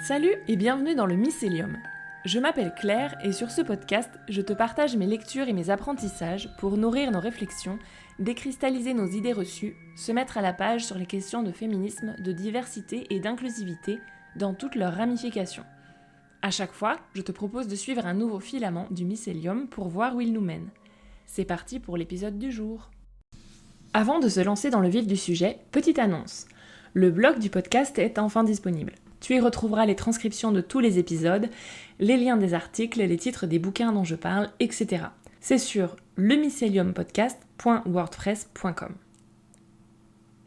Salut et bienvenue dans le Mycélium. Je m'appelle Claire et sur ce podcast, je te partage mes lectures et mes apprentissages pour nourrir nos réflexions, décristalliser nos idées reçues, se mettre à la page sur les questions de féminisme, de diversité et d'inclusivité dans toutes leurs ramifications. À chaque fois, je te propose de suivre un nouveau filament du Mycélium pour voir où il nous mène. C'est parti pour l'épisode du jour. Avant de se lancer dans le vif du sujet, petite annonce. Le blog du podcast est enfin disponible. Tu y retrouveras les transcriptions de tous les épisodes, les liens des articles, les titres des bouquins dont je parle, etc. C'est sur lemyceliumpodcast.wordpress.com.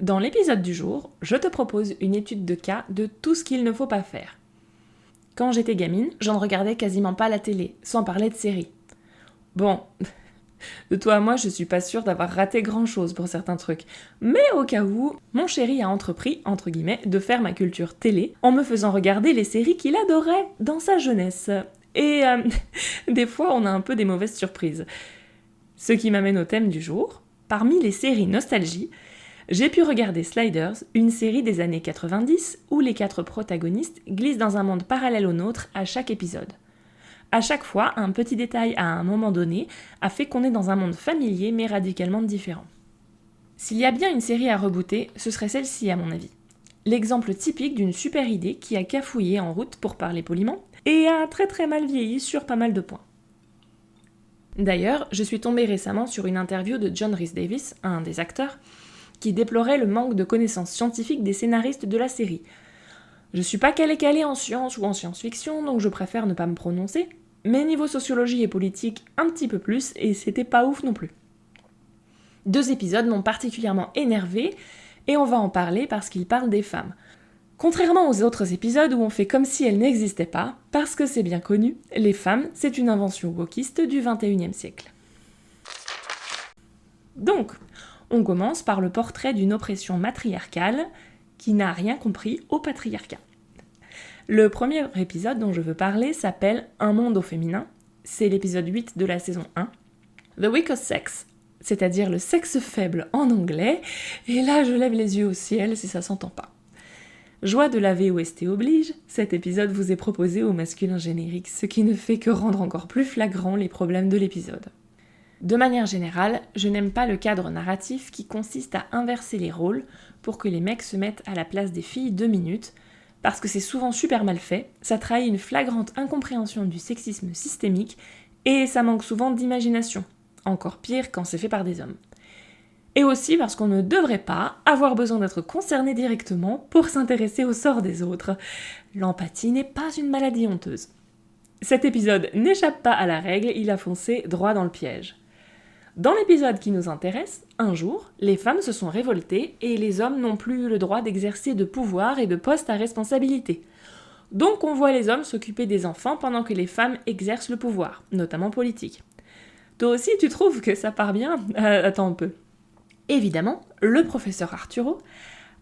Dans l'épisode du jour, je te propose une étude de cas de tout ce qu'il ne faut pas faire. Quand j'étais gamine, je ne regardais quasiment pas la télé, sans parler de séries. Bon, de toi à moi, je suis pas sûre d'avoir raté grand-chose pour certains trucs. Mais au cas où, mon chéri a entrepris, entre guillemets, de faire ma culture télé en me faisant regarder les séries qu'il adorait dans sa jeunesse. Et des fois, on a un peu des mauvaises surprises. Ce qui m'amène au thème du jour. Parmi les séries nostalgie, j'ai pu regarder Sliders, une série des années 90 où les 4 protagonistes glissent dans un monde parallèle au nôtre à chaque épisode. À chaque fois, un petit détail à un moment donné a fait qu'on est dans un monde familier mais radicalement différent. S'il y a bien une série à rebooter, ce serait celle-ci à mon avis. L'exemple typique d'une super idée qui a cafouillé en route pour parler poliment et a très mal vieilli sur pas mal de points. D'ailleurs, je suis tombée récemment sur une interview de John Rhys-Davies, un des acteurs, qui déplorait le manque de connaissances scientifiques des scénaristes de la série. Je suis pas calée en science ou en science-fiction, donc je préfère ne pas me prononcer, mais niveau sociologie et politique, un petit peu plus, et c'était pas ouf non plus. 2 épisodes m'ont particulièrement énervée, et on va en parler parce qu'ils parlent des femmes. Contrairement aux autres épisodes où on fait comme si elles n'existaient pas, parce que c'est bien connu, les femmes, c'est une invention wokiste du XXIe siècle. Donc, on commence par le portrait d'une oppression matriarcale qui n'a rien compris au patriarcat. Le premier épisode dont je veux parler s'appelle Un monde au féminin. C'est l'épisode 8 de la saison 1. The Weakest Sex, c'est-à-dire le sexe faible en anglais, et là je lève les yeux au ciel si ça s'entend pas. Joie de la VOST oblige, cet épisode vous est proposé au masculin générique, ce qui ne fait que rendre encore plus flagrant les problèmes de l'épisode. De manière générale, je n'aime pas le cadre narratif qui consiste à inverser les rôles pour que les mecs se mettent à la place des filles 2 minutes, parce que c'est souvent super mal fait, ça trahit une flagrante incompréhension du sexisme systémique et ça manque souvent d'imagination, encore pire quand c'est fait par des hommes. Et aussi parce qu'on ne devrait pas avoir besoin d'être concerné directement pour s'intéresser au sort des autres. L'empathie n'est pas une maladie honteuse. Cet épisode n'échappe pas à la règle, il a foncé droit dans le piège. Dans l'épisode qui nous intéresse, un jour, les femmes se sont révoltées et les hommes n'ont plus eu le droit d'exercer de pouvoir et de postes à responsabilité. Donc on voit les hommes s'occuper des enfants pendant que les femmes exercent le pouvoir, notamment politique. Toi aussi tu trouves que ça part bien ? Attends un peu. Évidemment, le professeur Arturo,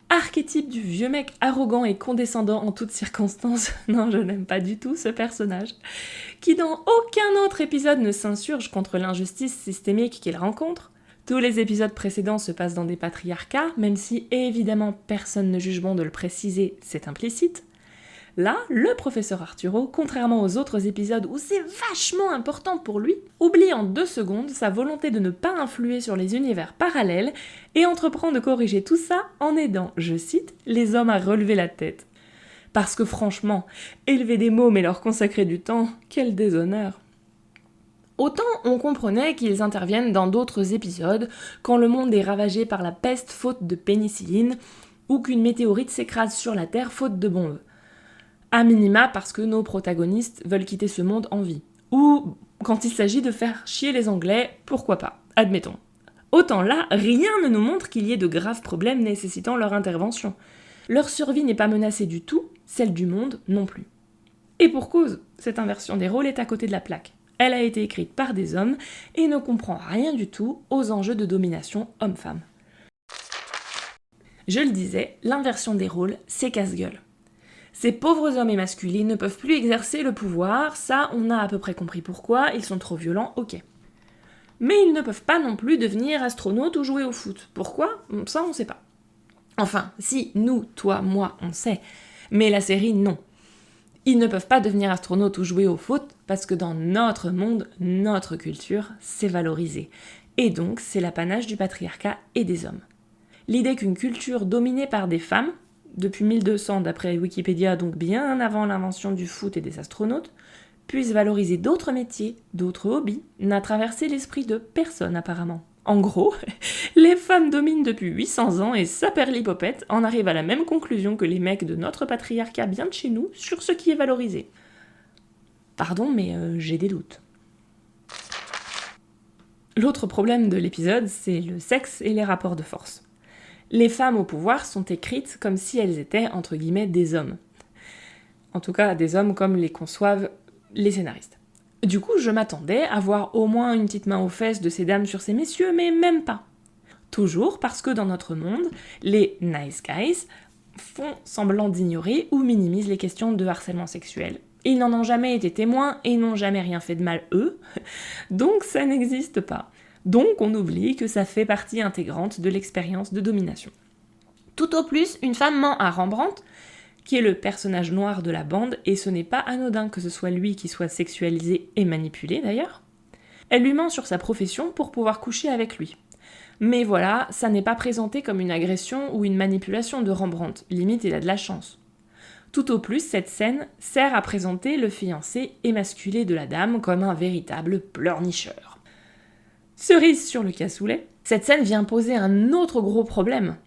archétype du vieux mec arrogant et condescendant en toutes circonstances, non je n'aime pas du tout ce personnage, qui dans aucun autre épisode ne s'insurge contre l'injustice systémique qu'il rencontre. Tous les épisodes précédents se passent dans des patriarcats, même si évidemment personne ne juge bon de le préciser, c'est implicite. Là, le professeur Arturo, contrairement aux autres épisodes où c'est vachement important pour lui, oublie en 2 secondes sa volonté de ne pas influer sur les univers parallèles et entreprend de corriger tout ça en aidant, je cite, les hommes à relever la tête. Parce que franchement, élever des mômes et leur consacrer du temps, quel déshonneur. Autant on comprenait qu'ils interviennent dans d'autres épisodes quand le monde est ravagé par la peste faute de pénicilline ou qu'une météorite s'écrase sur la Terre faute de bombes. À minima parce que nos protagonistes veulent quitter ce monde en vie. Ou quand il s'agit de faire chier les Anglais, pourquoi pas, admettons. Autant là, rien ne nous montre qu'il y ait de graves problèmes nécessitant leur intervention. Leur survie n'est pas menacée du tout, celle du monde non plus. Et pour cause, cette inversion des rôles est à côté de la plaque. Elle a été écrite par des hommes et ne comprend rien du tout aux enjeux de domination homme-femme. Je le disais, l'inversion des rôles, c'est casse-gueule. Ces pauvres hommes émasculés ne peuvent plus exercer le pouvoir, ça on a à peu près compris pourquoi, ils sont trop violents, ok. Mais ils ne peuvent pas non plus devenir astronautes ou jouer au foot. Pourquoi ? Ça on sait pas. Enfin, si, nous, toi, moi, on sait. Mais la série, non. Ils ne peuvent pas devenir astronautes ou jouer au foot parce que dans notre monde, notre culture, c'est valorisé. Et donc, c'est l'apanage du patriarcat et des hommes. L'idée qu'une culture dominée par des femmes, depuis 1200 d'après Wikipédia, donc bien avant l'invention du foot et des astronautes, puisse valoriser d'autres métiers, d'autres hobbies, n'a traversé l'esprit de personne apparemment. En gros, les femmes dominent depuis 800 ans et Saperlipopette en arrive à la même conclusion que les mecs de notre patriarcat bien de chez nous sur ce qui est valorisé. Pardon, mais j'ai des doutes. L'autre problème de l'épisode, c'est le sexe et les rapports de force. Les femmes au pouvoir sont écrites comme si elles étaient, entre guillemets, des hommes. En tout cas, des hommes comme les conçoivent les scénaristes. Du coup, je m'attendais à voir au moins une petite main aux fesses de ces dames sur ces messieurs, mais même pas. Toujours parce que dans notre monde, les nice guys font semblant d'ignorer ou minimisent les questions de harcèlement sexuel. Ils n'en ont jamais été témoins et n'ont jamais rien fait de mal eux, donc ça n'existe pas. Donc on oublie que ça fait partie intégrante de l'expérience de domination. Tout au plus, une femme ment à Rembrandt, qui est le personnage noir de la bande, et ce n'est pas anodin que ce soit lui qui soit sexualisé et manipulé d'ailleurs. Elle lui ment sur sa profession pour pouvoir coucher avec lui. Mais voilà, ça n'est pas présenté comme une agression ou une manipulation de Rembrandt, limite il a de la chance. Tout au plus, cette scène sert à présenter le fiancé émasculé de la dame comme un véritable pleurnicheur. Cerise sur le cassoulet, cette scène vient poser un autre gros problème.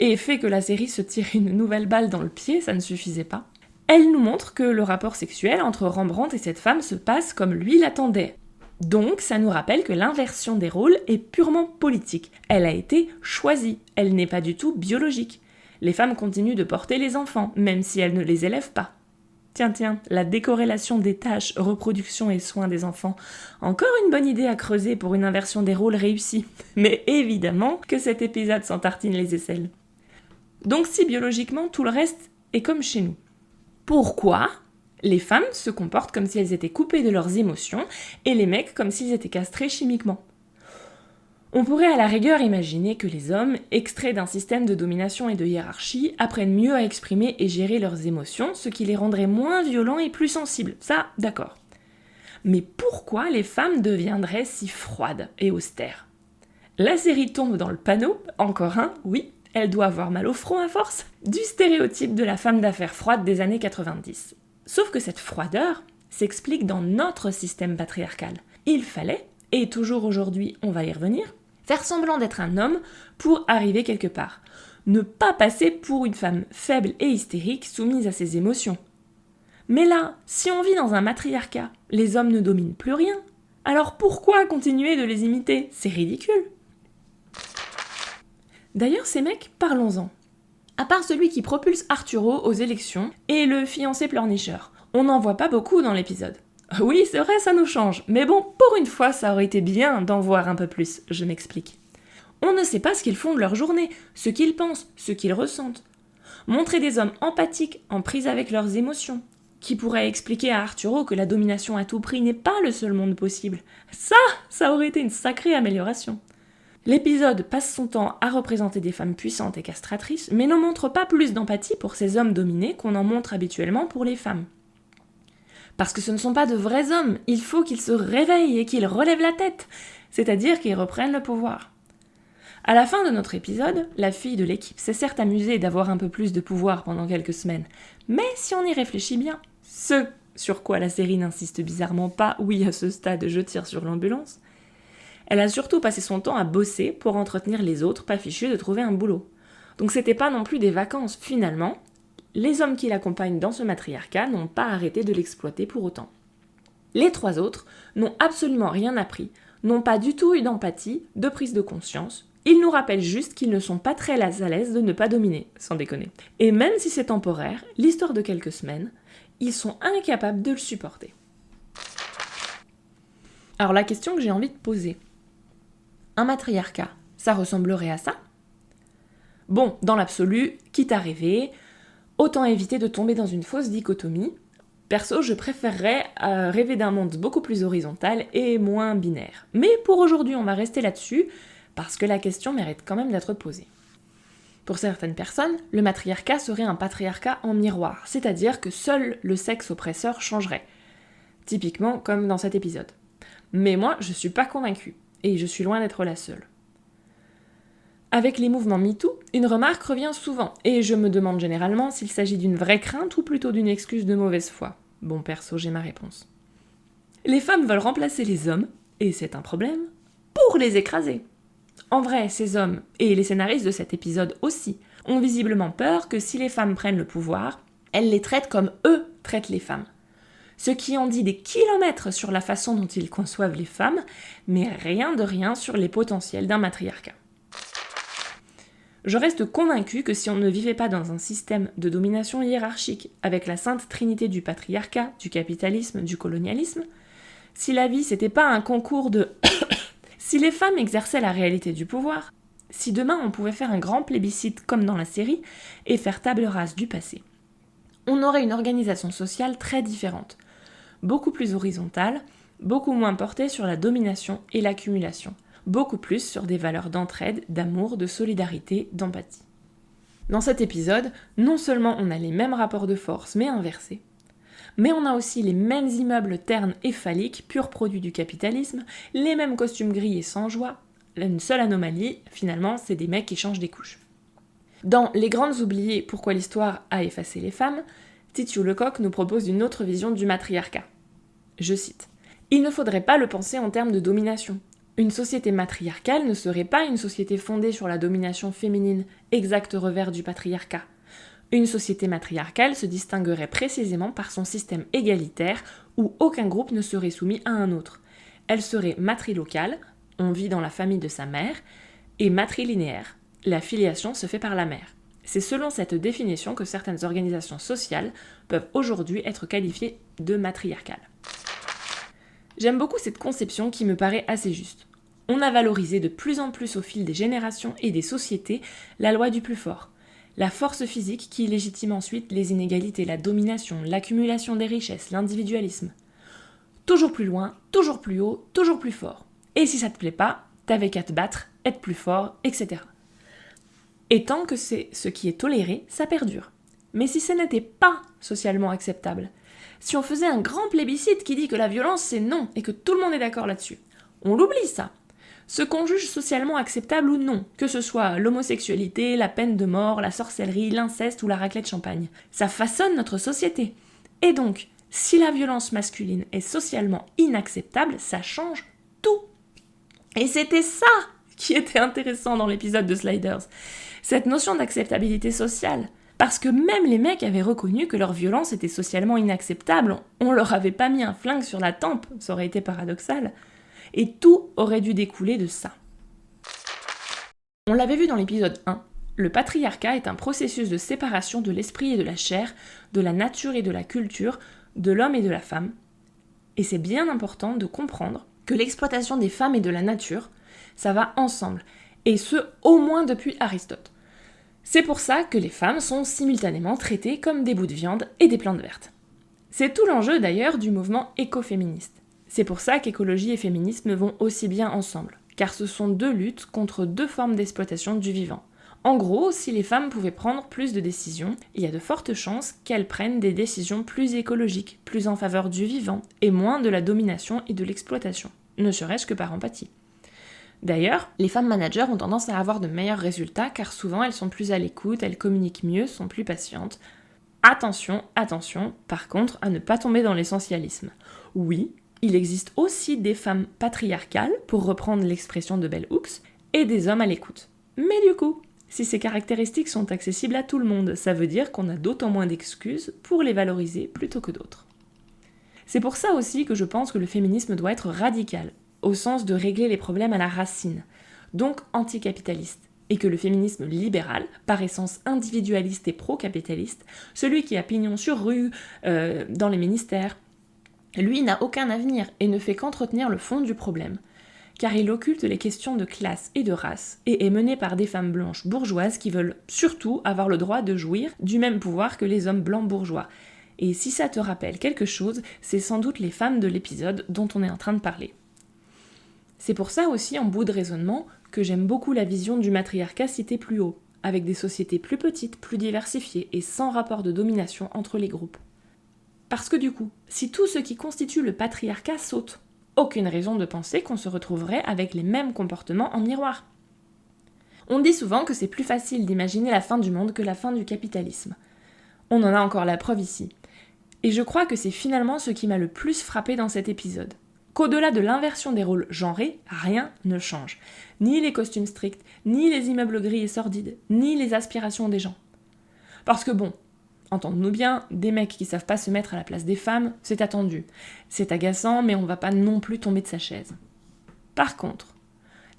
Et fait que la série se tire une nouvelle balle dans le pied, ça ne suffisait pas. Elle nous montre que le rapport sexuel entre Rembrandt et cette femme se passe comme lui l'attendait. Donc, ça nous rappelle que l'inversion des rôles est purement politique. Elle a été choisie, elle n'est pas du tout biologique. Les femmes continuent de porter les enfants, même si elles ne les élèvent pas. Tiens, la décorrélation des tâches, reproduction et soins des enfants. Encore une bonne idée à creuser pour une inversion des rôles réussie. Mais évidemment que cet épisode s'en tartine les aisselles. Donc si biologiquement tout le reste est comme chez nous, pourquoi les femmes se comportent comme si elles étaient coupées de leurs émotions et les mecs comme s'ils étaient castrés chimiquement ? On pourrait à la rigueur imaginer que les hommes, extraits d'un système de domination et de hiérarchie, apprennent mieux à exprimer et gérer leurs émotions, ce qui les rendrait moins violents et plus sensibles. Ça, d'accord. Mais pourquoi les femmes deviendraient si froides et austères ? La série tombe dans le panneau, encore un, oui, elle doit avoir mal au front à force, du stéréotype de la femme d'affaires froide des années 90. Sauf que cette froideur s'explique dans notre système patriarcal. Il fallait, et toujours aujourd'hui on va y revenir, faire semblant d'être un homme pour arriver quelque part. Ne pas passer pour une femme faible et hystérique soumise à ses émotions. Mais là, si on vit dans un matriarcat, les hommes ne dominent plus rien. Alors pourquoi continuer de les imiter ? C'est ridicule. D'ailleurs, ces mecs, parlons-en. À part celui qui propulse Arturo aux élections et le fiancé pleurnicheur, on n'en voit pas beaucoup dans l'épisode. Oui, c'est vrai, ça nous change, mais bon, pour une fois, ça aurait été bien d'en voir un peu plus, je m'explique. On ne sait pas ce qu'ils font de leur journée, ce qu'ils pensent, ce qu'ils ressentent. Montrer des hommes empathiques, en prise avec leurs émotions, qui pourraient expliquer à Arturo que la domination à tout prix n'est pas le seul monde possible. Ça aurait été une sacrée amélioration. L'épisode passe son temps à représenter des femmes puissantes et castratrices, mais ne montre pas plus d'empathie pour ces hommes dominés qu'on en montre habituellement pour les femmes. Parce que ce ne sont pas de vrais hommes, il faut qu'ils se réveillent et qu'ils relèvent la tête, c'est-à-dire qu'ils reprennent le pouvoir. À la fin de notre épisode, la fille de l'équipe s'est certes amusée d'avoir un peu plus de pouvoir pendant quelques semaines, mais si on y réfléchit bien, ce sur quoi la série n'insiste bizarrement pas, oui à ce stade je tire sur l'ambulance, elle a surtout passé son temps à bosser pour entretenir les autres pas fichus de trouver un boulot. Donc c'était pas non plus des vacances, finalement. Les hommes qui l'accompagnent dans ce matriarcat n'ont pas arrêté de l'exploiter pour autant. Les trois autres n'ont absolument rien appris, n'ont pas du tout eu d'empathie, de prise de conscience. Ils nous rappellent juste qu'ils ne sont pas très à l'aise de ne pas dominer, sans déconner. Et même si c'est temporaire, l'histoire de quelques semaines, ils sont incapables de le supporter. Alors la question que j'ai envie de poser, un matriarcat, ça ressemblerait à ça ? Bon, dans l'absolu, quitte à rêver, autant éviter de tomber dans une fausse dichotomie. Perso, je préférerais rêver d'un monde beaucoup plus horizontal et moins binaire. Mais pour aujourd'hui, on va rester là-dessus, parce que la question mérite quand même d'être posée. Pour certaines personnes, le matriarcat serait un patriarcat en miroir, c'est-à-dire que seul le sexe oppresseur changerait. Typiquement comme dans cet épisode. Mais moi, je suis pas convaincue, et je suis loin d'être la seule. Avec les mouvements MeToo, une remarque revient souvent, et je me demande généralement s'il s'agit d'une vraie crainte ou plutôt d'une excuse de mauvaise foi. Bon, perso, j'ai ma réponse. Les femmes veulent remplacer les hommes, et c'est un problème, pour les écraser. En vrai, ces hommes, et les scénaristes de cet épisode aussi, ont visiblement peur que si les femmes prennent le pouvoir, elles les traitent comme eux traitent les femmes. Ce qui en dit des kilomètres sur la façon dont ils conçoivent les femmes, mais rien de rien sur les potentiels d'un matriarcat. Je reste convaincue que si on ne vivait pas dans un système de domination hiérarchique avec la sainte trinité du patriarcat, du capitalisme, du colonialisme, si la vie c'était pas un concours de... si les femmes exerçaient la réalité du pouvoir, si demain on pouvait faire un grand plébiscite comme dans la série et faire table rase du passé, on aurait une organisation sociale très différente, beaucoup plus horizontale, beaucoup moins portée sur la domination et l'accumulation, beaucoup plus sur des valeurs d'entraide, d'amour, de solidarité, d'empathie. Dans cet épisode, non seulement on a les mêmes rapports de force mais inversés, mais on a aussi les mêmes immeubles ternes et phalliques, purs produits du capitalisme, les mêmes costumes gris et sans joie. Une seule anomalie, finalement, c'est des mecs qui changent des couches. Dans Les Grandes Oubliées, pourquoi l'histoire a effacé les femmes, Titiou Lecoq nous propose une autre vision du matriarcat. Je cite. « Il ne faudrait pas le penser en termes de domination. Une société matriarcale ne serait pas une société fondée sur la domination féminine, exact revers du patriarcat. Une société matriarcale se distinguerait précisément par son système égalitaire où aucun groupe ne serait soumis à un autre. Elle serait matrilocale, on vit dans la famille de sa mère, et matrilinéaire, la filiation se fait par la mère. C'est selon cette définition que certaines organisations sociales peuvent aujourd'hui être qualifiées de matriarcales. J'aime beaucoup cette conception qui me paraît assez juste. On a valorisé de plus en plus au fil des générations et des sociétés la loi du plus fort. La force physique qui légitime ensuite les inégalités, la domination, l'accumulation des richesses, l'individualisme. Toujours plus loin, toujours plus haut, toujours plus fort. Et si ça te plaît pas, t'avais qu'à te battre, être plus fort, etc. Et tant que c'est ce qui est toléré, ça perdure. Mais si ce n'était pas socialement acceptable, si on faisait un grand plébiscite qui dit que la violence c'est non et que tout le monde est d'accord là-dessus, on l'oublie ça. Ce qu'on juge socialement acceptable ou non, que ce soit l'homosexualité, la peine de mort, la sorcellerie, l'inceste ou la raclette champagne, ça façonne notre société. Et donc, si la violence masculine est socialement inacceptable, ça change tout. Et c'était ça qui était intéressant dans l'épisode de Sliders, cette notion d'acceptabilité sociale. Parce que même les mecs avaient reconnu que leur violence était socialement inacceptable, on leur avait pas mis un flingue sur la tempe, ça aurait été paradoxal. Et tout aurait dû découler de ça. On l'avait vu dans l'épisode 1, le patriarcat est un processus de séparation de l'esprit et de la chair, de la nature et de la culture, de l'homme et de la femme. Et c'est bien important de comprendre que l'exploitation des femmes et de la nature, ça va ensemble, et ce, au moins depuis Aristote. C'est pour ça que les femmes sont simultanément traitées comme des bouts de viande et des plantes vertes. C'est tout l'enjeu d'ailleurs du mouvement écoféministe. C'est pour ça qu'écologie et féminisme vont aussi bien ensemble, car ce sont deux luttes contre deux formes d'exploitation du vivant. En gros, si les femmes pouvaient prendre plus de décisions, il y a de fortes chances qu'elles prennent des décisions plus écologiques, plus en faveur du vivant, et moins de la domination et de l'exploitation, ne serait-ce que par empathie. D'ailleurs, les femmes managers ont tendance à avoir de meilleurs résultats, car souvent elles sont plus à l'écoute, elles communiquent mieux, sont plus patientes. Attention, par contre, à ne pas tomber dans l'essentialisme. Oui, il existe aussi des femmes patriarcales, pour reprendre l'expression de Bell Hooks, et des hommes à l'écoute. Mais du coup, si ces caractéristiques sont accessibles à tout le monde, ça veut dire qu'on a d'autant moins d'excuses pour les valoriser plutôt que d'autres. C'est pour ça aussi que je pense que le féminisme doit être radical, au sens de régler les problèmes à la racine, donc anticapitaliste, et que le féminisme libéral, par essence individualiste et pro-capitaliste, celui qui a pignon sur rue, dans les ministères, lui n'a aucun avenir et ne fait qu'entretenir le fond du problème, car il occulte les questions de classe et de race, et est mené par des femmes blanches bourgeoises qui veulent surtout avoir le droit de jouir du même pouvoir que les hommes blancs bourgeois. Et si ça te rappelle quelque chose, c'est sans doute les femmes de l'épisode dont on est en train de parler. C'est pour ça aussi, en bout de raisonnement, que j'aime beaucoup la vision du matriarcat citée plus haut, avec des sociétés plus petites, plus diversifiées et sans rapport de domination entre les groupes. Parce que du coup, si tout ce qui constitue le patriarcat saute, aucune raison de penser qu'on se retrouverait avec les mêmes comportements en miroir. On dit souvent que c'est plus facile d'imaginer la fin du monde que la fin du capitalisme. On en a encore la preuve ici. Et je crois que c'est finalement ce qui m'a le plus frappé dans cet épisode. Qu'au-delà de l'inversion des rôles genrés, rien ne change. Ni les costumes stricts, ni les immeubles gris et sordides, ni les aspirations des gens. Parce que bon, entendons-nous bien, des mecs qui savent pas se mettre à la place des femmes, c'est attendu. C'est agaçant, mais on va pas non plus tomber de sa chaise. Par contre,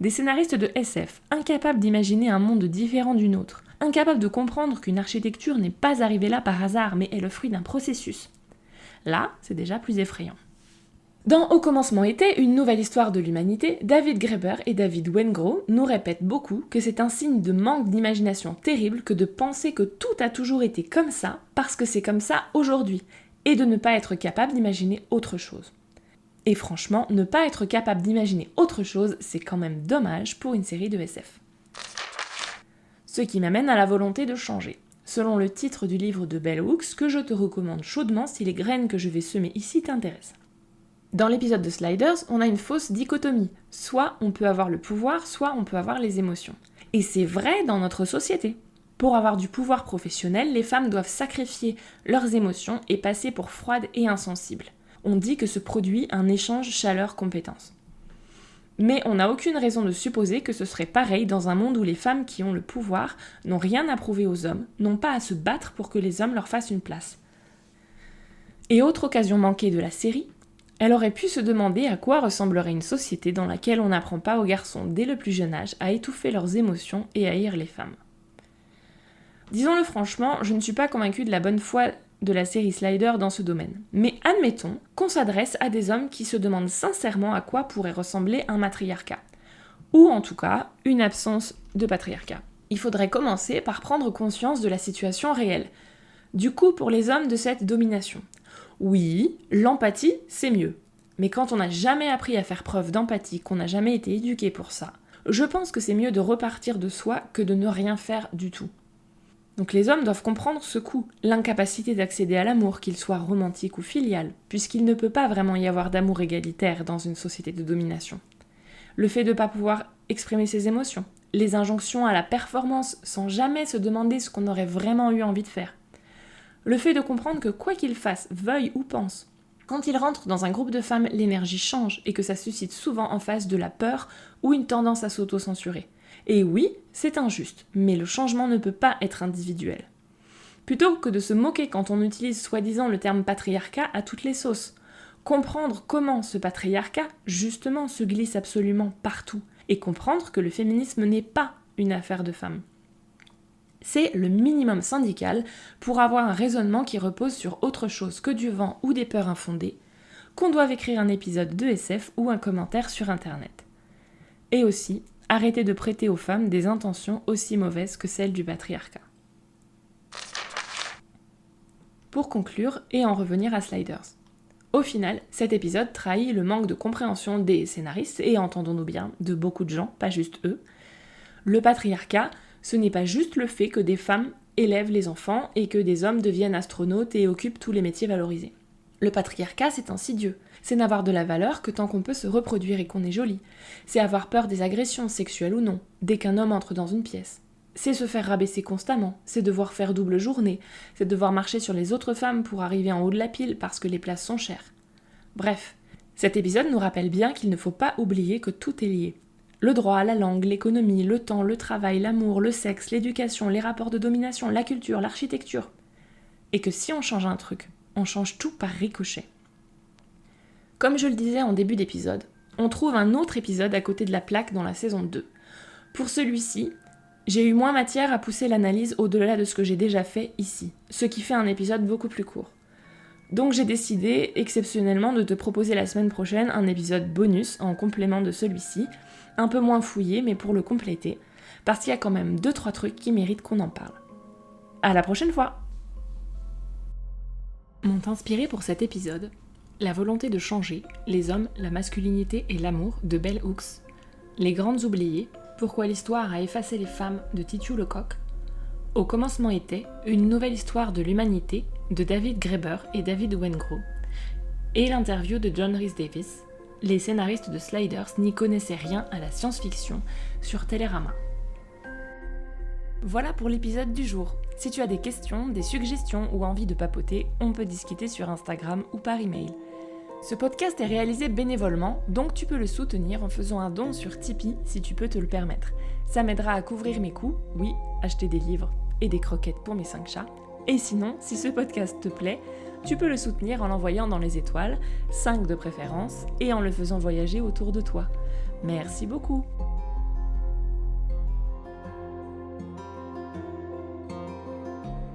des scénaristes de SF, incapables d'imaginer un monde différent du nôtre, incapables de comprendre qu'une architecture n'est pas arrivée là par hasard, mais est le fruit d'un processus. Là, c'est déjà plus effrayant. Dans Au commencement était une nouvelle histoire de l'humanité, David Graeber et David Wengrow nous répètent beaucoup que c'est un signe de manque d'imagination terrible que de penser que tout a toujours été comme ça, parce que c'est comme ça aujourd'hui, et de ne pas être capable d'imaginer autre chose. Et franchement, ne pas être capable d'imaginer autre chose, c'est quand même dommage pour une série de SF. Ce qui m'amène à la volonté de changer. Selon le titre du livre de Bell Hooks, que je te recommande chaudement si les graines que je vais semer ici t'intéressent. Dans l'épisode de Sliders, on a une fausse dichotomie. Soit on peut avoir le pouvoir, soit on peut avoir les émotions. Et c'est vrai dans notre société. Pour avoir du pouvoir professionnel, les femmes doivent sacrifier leurs émotions et passer pour froides et insensibles. On dit que se produit un échange chaleur-compétence. Mais on n'a aucune raison de supposer que ce serait pareil dans un monde où les femmes qui ont le pouvoir n'ont rien à prouver aux hommes, n'ont pas à se battre pour que les hommes leur fassent une place. Et autre occasion manquée de la série, elle aurait pu se demander à quoi ressemblerait une société dans laquelle on n'apprend pas aux garçons dès le plus jeune âge à étouffer leurs émotions et à haïr les femmes. Disons-le franchement, je ne suis pas convaincue de la bonne foi de la série Slider dans ce domaine. Mais admettons qu'on s'adresse à des hommes qui se demandent sincèrement à quoi pourrait ressembler un matriarcat. Ou en tout cas, une absence de patriarcat. Il faudrait commencer par prendre conscience de la situation réelle. Du coup, pour les hommes de cette domination. Oui, l'empathie, c'est mieux. Mais quand on n'a jamais appris à faire preuve d'empathie, qu'on n'a jamais été éduqué pour ça, je pense que c'est mieux de repartir de soi que de ne rien faire du tout. Donc les hommes doivent comprendre ce coup, l'incapacité d'accéder à l'amour, qu'il soit romantique ou filial, puisqu'il ne peut pas vraiment y avoir d'amour égalitaire dans une société de domination. Le fait de ne pas pouvoir exprimer ses émotions, les injonctions à la performance sans jamais se demander ce qu'on aurait vraiment eu envie de faire. Le fait de comprendre que quoi qu'il fasse, veuille ou pense, quand il rentre dans un groupe de femmes, l'énergie change et que ça suscite souvent en face de la peur ou une tendance à s'auto-censurer. Et oui, c'est injuste, mais le changement ne peut pas être individuel. Plutôt que de se moquer quand on utilise soi-disant le terme patriarcat à toutes les sauces, comprendre comment ce patriarcat, justement, se glisse absolument partout, et comprendre que le féminisme n'est pas une affaire de femmes. C'est le minimum syndical pour avoir un raisonnement qui repose sur autre chose que du vent ou des peurs infondées, qu'on doive écrire un épisode de SF ou un commentaire sur Internet. Et aussi, arrêter de prêter aux femmes des intentions aussi mauvaises que celles du patriarcat. Pour conclure et en revenir à Sliders. Au final, cet épisode trahit le manque de compréhension des scénaristes et, entendons-nous bien, de beaucoup de gens, pas juste eux. Le patriarcat, ce n'est pas juste le fait que des femmes élèvent les enfants et que des hommes deviennent astronautes et occupent tous les métiers valorisés. Le patriarcat, c'est insidieux. C'est n'avoir de la valeur que tant qu'on peut se reproduire et qu'on est joli. C'est avoir peur des agressions, sexuelles ou non, dès qu'un homme entre dans une pièce. C'est se faire rabaisser constamment, c'est devoir faire double journée, c'est devoir marcher sur les autres femmes pour arriver en haut de la pile parce que les places sont chères. Bref, cet épisode nous rappelle bien qu'il ne faut pas oublier que tout est lié. Le droit, la langue, l'économie, le temps, le travail, l'amour, le sexe, l'éducation, les rapports de domination, la culture, l'architecture. Et que si on change un truc, on change tout par ricochet. Comme je le disais en début d'épisode, on trouve un autre épisode à côté de la plaque dans la saison 2. Pour celui-ci, j'ai eu moins matière à pousser l'analyse au-delà de ce que j'ai déjà fait ici, ce qui fait un épisode beaucoup plus court. Donc j'ai décidé exceptionnellement de te proposer la semaine prochaine un épisode bonus en complément de celui-ci, un peu moins fouillé mais pour le compléter, parce qu'il y a quand même 2-3 trucs qui méritent qu'on en parle. À la prochaine fois! M'ont inspiré pour cet épisode La volonté de changer, les hommes, la masculinité et l'amour de Bell Hooks, Les grandes oubliées, Pourquoi l'histoire a effacé les femmes de Titiou Lecoq, Au commencement était une nouvelle histoire de l'humanité de David Graeber et David Wengrow, et l'interview de John Rhys Davies. Les scénaristes de Sliders n'y connaissaient rien à la science-fiction sur Télérama. Voilà pour l'épisode du jour. Si tu as des questions, des suggestions ou envie de papoter, on peut discuter sur Instagram ou par email. Ce podcast est réalisé bénévolement, donc tu peux le soutenir en faisant un don sur Tipeee si tu peux te le permettre. Ça m'aidera à couvrir mes coûts, oui, acheter des livres et des croquettes pour mes 5 chats. Et sinon, si ce podcast te plaît, tu peux le soutenir en l'envoyant dans les étoiles, 5 de préférence, et en le faisant voyager autour de toi. Merci beaucoup!